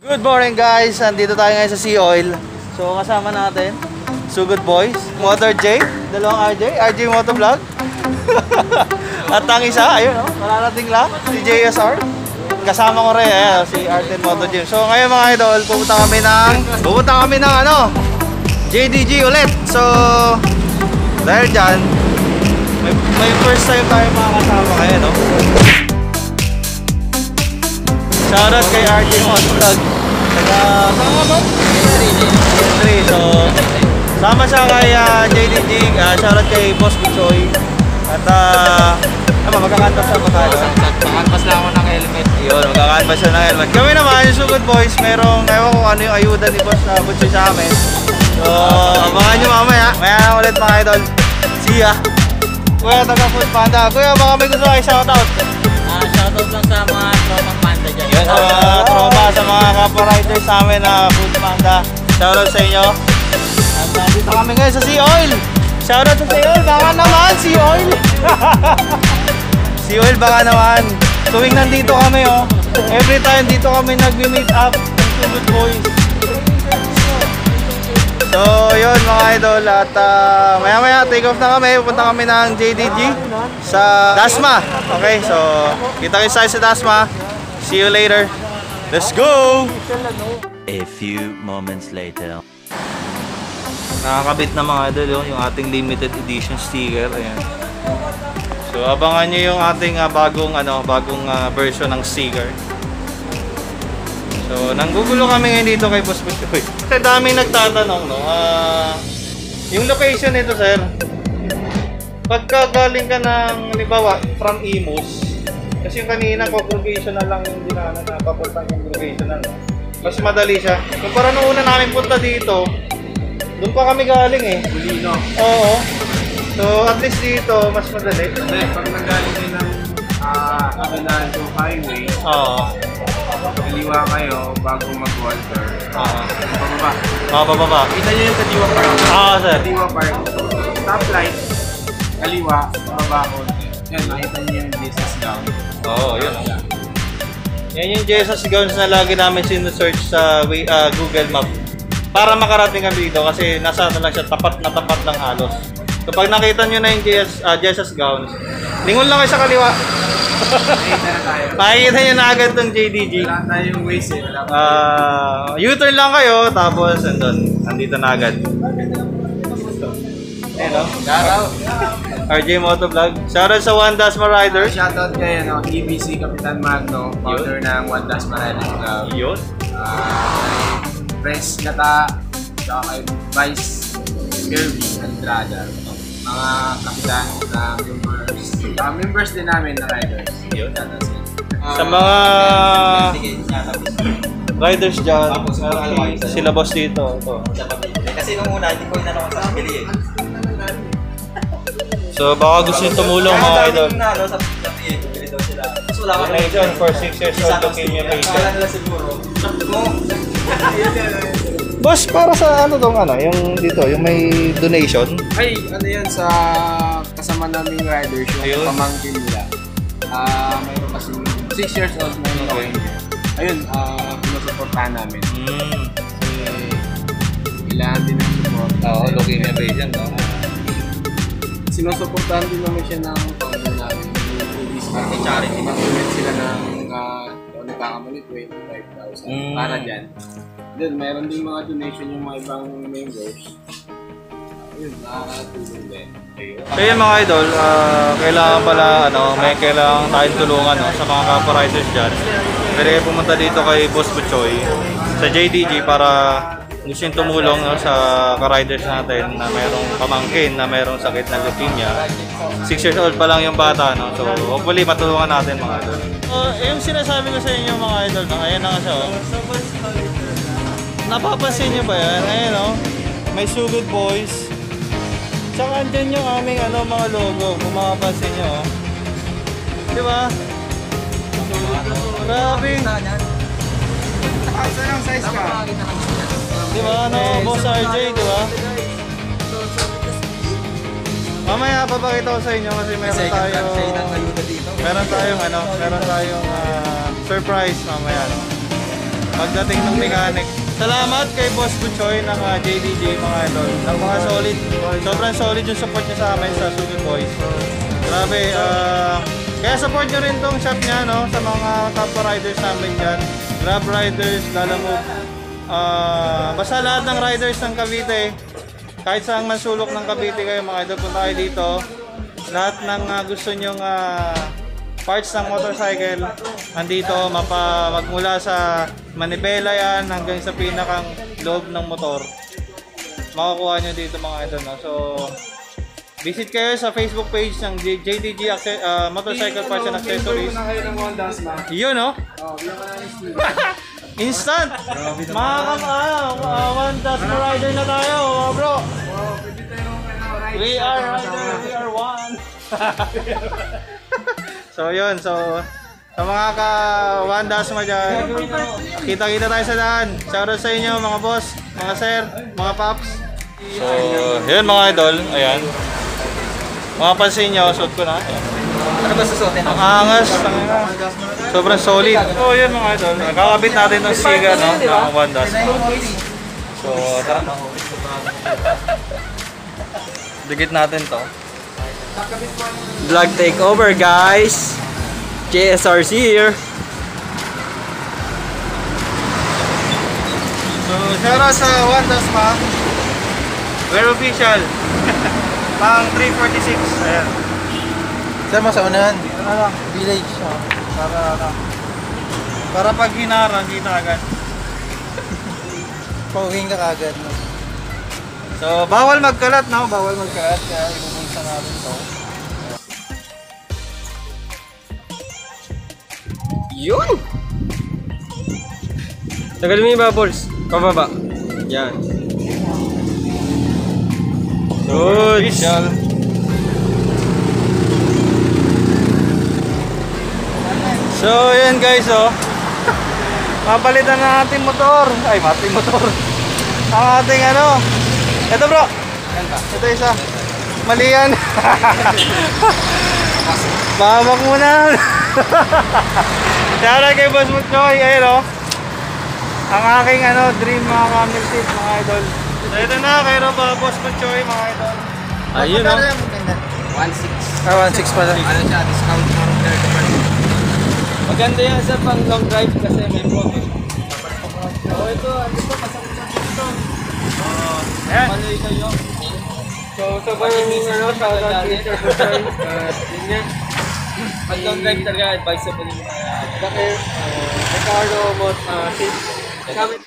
Good morning guys, andito tayo ngayon sa Sea Oil. So kasama natin Sugod Boys, Motor J, dalawang RJ Motovlog. At ang isa, ayun oh, mararating lang, si JSR. Kasama ko rin, si Arten Moto Gym. So ngayon mga idol, pupunta kami ng ano, JDG ulit. So dahil dyan, may first time tayo makakasama kayo, no? Shoutout kay RJ Motovlog. So, sama siya kay JDG, shoutout kay Boss Bichoy. At magkakanvas ako tayo. Magkakanvas lang ako ng helmet. Yun, magkakanvas siya ng helmet. Kami naman, yung Sugod Boys, merong, ewan ko ano yung ayuda ni Boss Bichoy sa amin. So, abangan nyo mamaya. Maya na ulit mga idol. See ya! Kuya, taga Food Panda. Kuya, baka may gusto kayo shoutout. Shoutout lang sa mga tromang panda dyan. Yun, sa mga tropa, sa mga kapwa-riders sa amin na Food Panda. Shoutout sa inyo. At dito kami ngayon sa Sea Oil. Shoutout sa Sea Oil, baka naman Sea Oil. Sea Oil, baka naman. Tuwing nandito kami, oh. Every time dito kami nag-meet up ng Sugod Boys. So, yun mga idol. At maya-maya, take off na kami. Pupunta kami ng JDG sa Dasma. Okay, so kita kayo sa Dasma. See you later. Let's go! A few moments later. Nakakabit na mga idol yung ating limited edition sticker. Ayan. So abangan nyo yung ating bagong version ng sticker. So nanggugulo kami ngayon dito kay Boss Bichoy. Kasi daming nagtatanong, no? Yung location nito, sir. Pagka galing ka ng, halimbawa, from Imus, kasi yung kanina congregational lang yung dinaanan na papuntang congregational. Mas madali siya. Kumpara nung una namin punta dito, doon pa kami galing eh. Bulino. Oo. So at least dito, mas madali. Kasi pag nanggaling kayo ng Aguinaldo Highway, kaliwa kayo bago mag-Walter. Pababa. Pababa. Kita nyo yung Kadiwa Park. Sir. Kadiwa Park. Stoplight, kaliwa, pababa ko. Yan, makita nyo yung Jesus Gown. Oo, yun. Yan yung Jesus Gowns na lagi namin sinesearch sa Google Map. Para makarating kami dito kasi nasa lang siya, tapat lang halos. So pag nakita nyo na yung Jesus Gowns, lingon lang kayo sa kaliwa. Makita na tayo. Makikita nyo na agad itong JDG. Wala tayong ways eh. U-turn lang kayo, tapos andito na agad. Ayan o. Shoutout. RJ Motovlog. Shoutout sa One Dasma Riders. Shoutout kay EBC Kapitan Magno, founder ng One Dasma Riders Club. Yun. Pres Gata, saka kay Vice Kirby Andrada. Mga kapitan na members din namin na riders. Yun. Sa mga riders dyan, sila boss dito. Ito. Kasi nung una, hindi ko inanong sa bili eh. So baka gusto nyo tumulong mga idol. Sa PA, bili daw sila. So wala ka Donation for 6 years old leukemia patient. Kala nila siguro. Boss, para sa yung dito, yung may donation. Ay, ano yan sa kasama naming riders, yung pamangkin nila. Mayroon kasi 6 years old na yung ranger. Ayun, pinusuportahan namin. Kailangan din ng support. Oo, leukemia patient. Sinusuportahan din naman siya ng pamilya namin. Charity. Mag-donate sila ng nagkakamali 25,000 para dyan. Then, meron din mga donation yung mga ibang members. Yun, nakakatulong din. So yun mga idol, kailangan pala, kailangan tayong tulungan sa mga kapwa-riders dyan. Pwede kayo pumunta dito kay Boss Bichoy sa JDG para gusto yung tumulong sa ka-riders natin na mayroong pamangkin na mayroong sakit na leukemia. 6 years old pa lang yung bata, no? So hopefully matulungan natin mga idol. Yung sinasabi ko sa inyo mga idol, ayan na nga siya. napapansin nyo ba yan? Ayan o, may So Good Boys. Tsaka andyan yung aming mga logo, kung makapansin nyo o. Di ba? Grabe. Saan ang size ka? Di ba Boss RJ, di ba? Mamaya papakita ko sa inyo kasi meron tayong surprise mamaya. Pagdating ng mechanic. Salamat kay Boss Buchoy ng JDJ mga idol. Napaka-solid. Sobrang solid yung support niya sa amin sa So Good Boys. Grabe. Kaya support nyo rin tong shop niya sa mga top riders namin dyan. Grab riders, Lalamove. Basta lahat ng riders ng Cavite. Kahit saan man sulok ng Cavite kayo mga idol, punta kayo dito. Lahat ng gusto nyong parts ng motorcycle andito, magmula sa manibela yan hanggang sa pinakang loob ng motor. Makukuha nyo dito mga idol. So, visit kayo sa Facebook page ng JDG Motorcycle Parts and Accessories. Yun instant! One Dust Rider na tayo, bro! We are rider, we are one! So yun, sa mga ka-One Dust mo dyan, kita-kita tayo sa daan. Shoutout sa inyo mga boss, mga sir, mga paps. So yun mga idol, ayan. Mapapansin nyo, suot ko na. Ano ba susuotin? Ang angas, sobrang solid. So yun mga idol, kakabit natin ng siga ng One Dust. So tara. Dikit natin to. Vlog takeover guys. JSRC here. So shoutout sa One Dust pa. We're official. Pang 346. Ayan. Saan mo sa unahan? Village. Para pag hinarang, kita agad. Pauwing ka kagad. So, bawal magkalat, Bawal magkalat. Kaya ibubulsa natin to. Yun! Tagal mo yung bubbles. Pababa. Yan. Good. So, yan guys, mapalitan na ating motor. Ay, ating motor. Ang ating ito bro. Ito isa. Mali yan. Babak muna. Shoutout kay Boss Mutchoy. Ayun ang aking dream mga camel seat mga idol. So, ito na kay Boss Mutchoy mga idol. Ayun 1.6. 1.6 pala. Ano siya? Discount for 30%. Maganda yan sa pang long drive kasi may profit. Ito, masakit sa dito. Ayan. Maloy kayo. So ba yung yun yan. Pag long drive talaga, advisable yung Ricardo Seat. Thank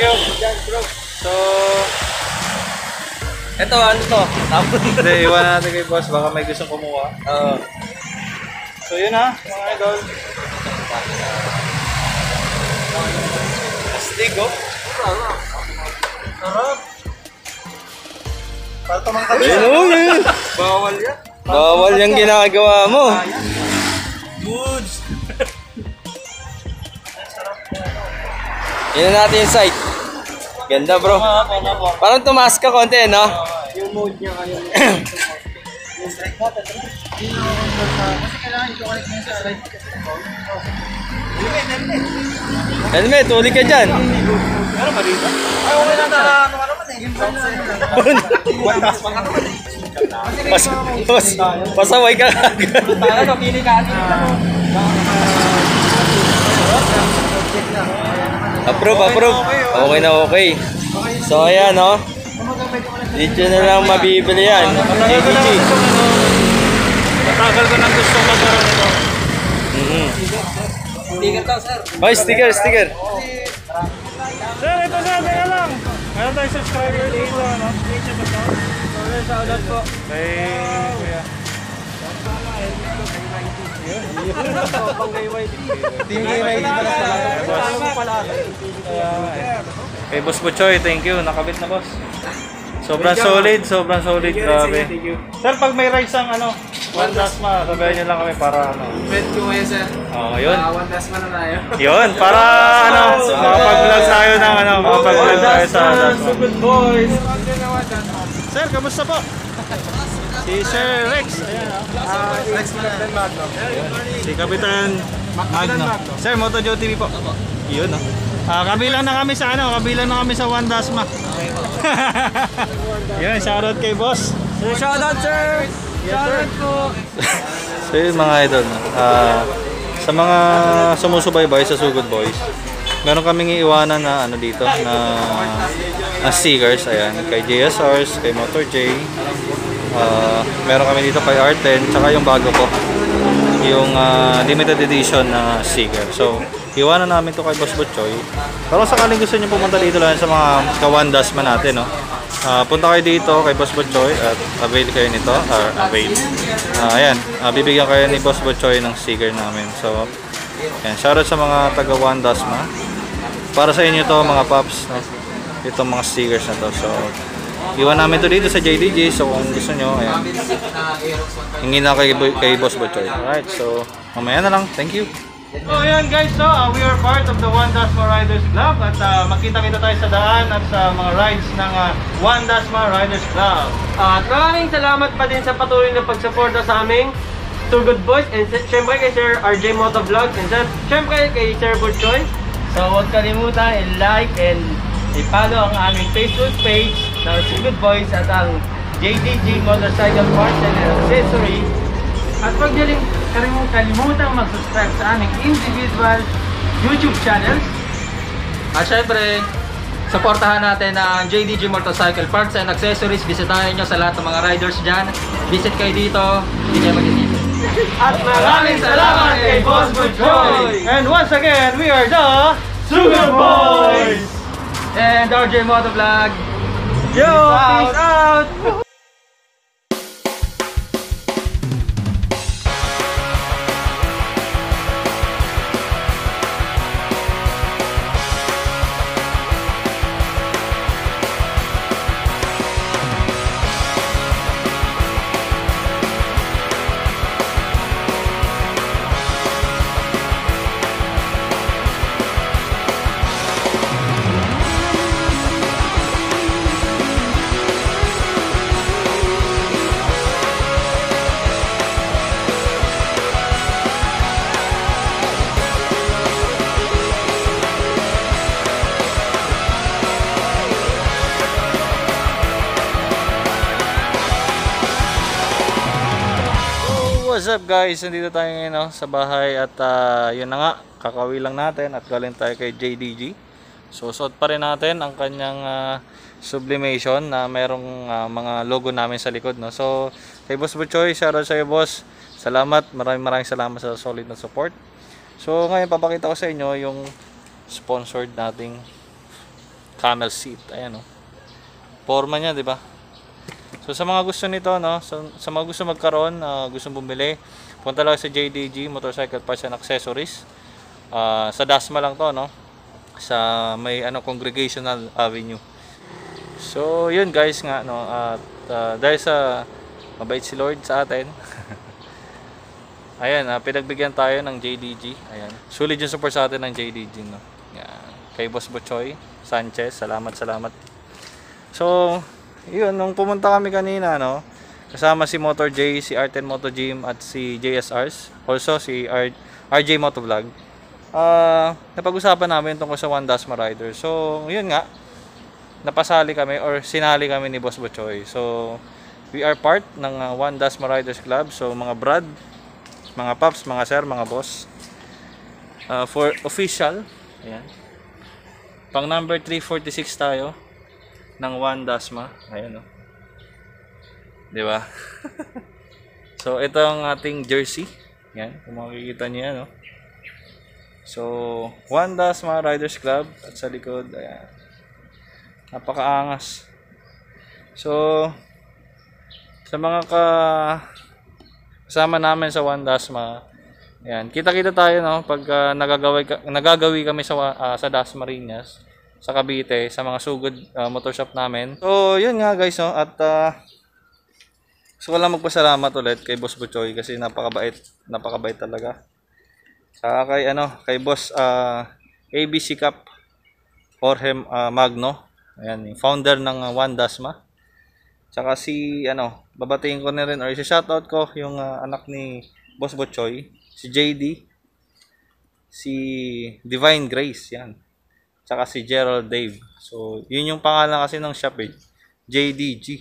you. So, Ito, ano to? Tapos. hindi, iwan natin kay boss. Baka may gustong kumuha. So, yun mga idol. Astig, Sarap. Para tumang kami. Bawal yan. Bawal yung ginagawa mo. Goods! Yun na natin yung site. Ganda bro. Parang tumaas ka konti, no? Yung mode niya kayo. Helmet, huli ka dyan. Ano ba dito? Ay, okay lang na. Ano ka naman eh. Pasaway ka agad. Ano, pili ka atin. Approve. Okay na okay. So ayan, no? Dito na lang mabibili yan. JDG. Matagal ko nang gusto magkaroon ito. Sticker daw, sir. Oh, sticker. Sir, ito na, teka lang. Meron tayong subscriber dito, ano? Shoutout po. Kay Kuya. Team KYD pala. Kay Boss Buchoy, thank you. Nakabit na, boss. Sobrang solid, grabe. Sir, pag may rice ang ano, One Dasma, sabihin nyo lang kami para ano. Friend ko ngayon, sir. Oo, yun. One Dasma na tayo. Yun, para ano, makapag-vlog tayo ng ano, makapag-vlog tayo sa Dasma. Good boys. Sir, kamusta po? Si Sir Rex. Ayan, Rex Magno. si Kapitan Magno. Sir, MotoJoe TV po. Yun, no? Kabilang na kami sa ano, kabilang na kami sa One Dasma. Yun, shoutout kay boss. Shoutout, sir. Shoutout po. So yun mga idol, no? Sa mga sumusubaybay sa Sugod Boys, meron kaming iiwanan na ano dito na stickers, ayan, kay JSRs, kay Motor J. Meron kami dito kay R10, tsaka yung bago ko, yung limited edition na sticker. So iwanan namin to kay Boss Butchoy. Pero sakaling gusto niyo pumunta dito lang sa mga One Dasma natin, no? Punta kayo dito kay Boss Butchoy at avail kayo nito, or avail. Ayan, bibigyan kayo ni Boss Butchoy ng sticker namin. So ayan, shoutout sa mga taga One Dasma. Para sa inyo to mga paps, no? Itong mga stickers na to. So iwan namin to dito sa JDG. So kung gusto nyo, ayan, hingin na kay Boss Butchoy. Alright, so mamaya na lang. Thank you. So ayan guys, so we are part of the One Dasma Riders Club at magkita-kita tayo sa daan at sa mga rides ng One Dasma Riders Club. At maraming salamat pa din sa patuloy na pagsuporta sa aming Two Good Boys and syempre kay Sir RJ Motovlog and syempre kay Sir Butchoy. So huwag kalimutan i-like and i-follow ang aming Facebook page ng Two Good Boys at ang JDG Motorcycle Parts and Accessories. At huwag niyo rin kalimutang mag-subscribe sa aming individual YouTube channels. At syempre, supportahan natin ang JDG Motorcycle Parts and Accessories. Bisitahin nyo sa lahat ng mga riders dyan. Visit kayo dito, hindi kayo mag-isip. At maraming salamat kay Boss Butchoy! And once again, we are the Sugar Boys! And RJ Motovlog. Yo, Peace out! What's up guys? Nandito tayo ngayon, no, sa bahay at yun na nga, kakauwi lang natin at galing tayo kay JDG. So suot pa rin natin ang kanyang sublimation na merong mga logo namin sa likod, no. So kay Boss Butchoy, shoutout sa iyo boss. Salamat, maraming salamat sa solid na support. So ngayon papakita ko sa inyo yung sponsored nating camel seat. Ayan, no. Forma niya, di ba? So sa mga gusto nito, no, sa mga gusto magkaroon, gustong bumili, punta lang sa JDG Motorcycle Parts and Accessories. Sa Dasma lang to, no, sa may Congregational Avenue. So yun guys nga, no, at dahil sa Mabait si Lord sa atin. Ayan, pinagbigyan tayo ng JDG. Ayan. Sulit yung support sa atin ng JDG, no. Yan. Kay Boss Butchoy Sanchez, salamat. So, yun, nung pumunta kami kanina, no, kasama si Motor J, si R10 Moto Gym at si JSRs, also si RJ Motovlog. Napag-usapan namin tungkol sa One Dasma Rider. So, yun nga, napasali kami or sinali kami ni Boss Butchoy. So, we are part ng One Dasma Riders Club. So, mga brad, mga paps, mga sir, mga boss, for official, ayan, pang number 346 tayo ng One Dasma. Ayan, no, di ba? So ito ang ating jersey, yan, kung makikita niyo, no. So One Dasma Riders Club at sa likod, ayan, napakaangas. So sa mga kasama namin sa One Dasma, ayan, kita-kita tayo, no, pag nagagawi kami sa Dasmariñas, sa Cavite, sa mga sugod motor shop namin. So yun nga guys, no, at gusto ko lang magpasalamat ulit kay Boss Butchoy kasi napakabait talaga. Saka kay Boss ABC Cup Jorge Magno, ayan, yung founder ng One Dasma. Tsaka babatiin ko na rin or shoutout ko yung anak ni Boss Butchoy, si JD, si Divine Grace, yan. Tsaka si Gerald Dave. So, yun yung pangalan kasi ng shop, JDG.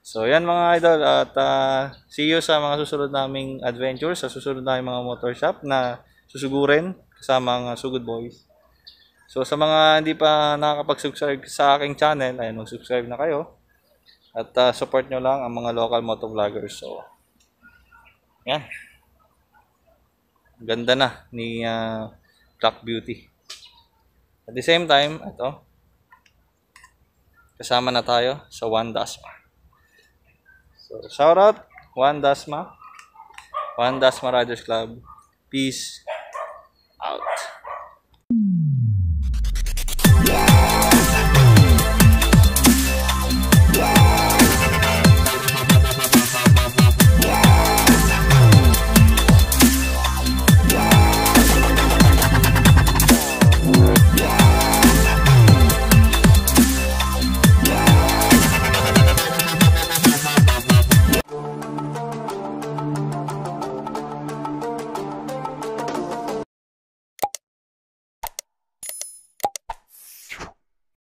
So, yan mga idol, at see you sa mga susunod naming adventures, sa susunod naming mga motor shop na susugurin kasama ang Sugod Boys. So, sa mga hindi pa nakakapag-subscribe sa aking channel, ayan, mag-subscribe na kayo. At support nyo lang ang mga local motovloggers. So, yan. Ganda na ni Black Beauty. At the same time, ito, kasama na tayo sa One Dasma. So, shout out, One Dasma Riders Club. Peace out.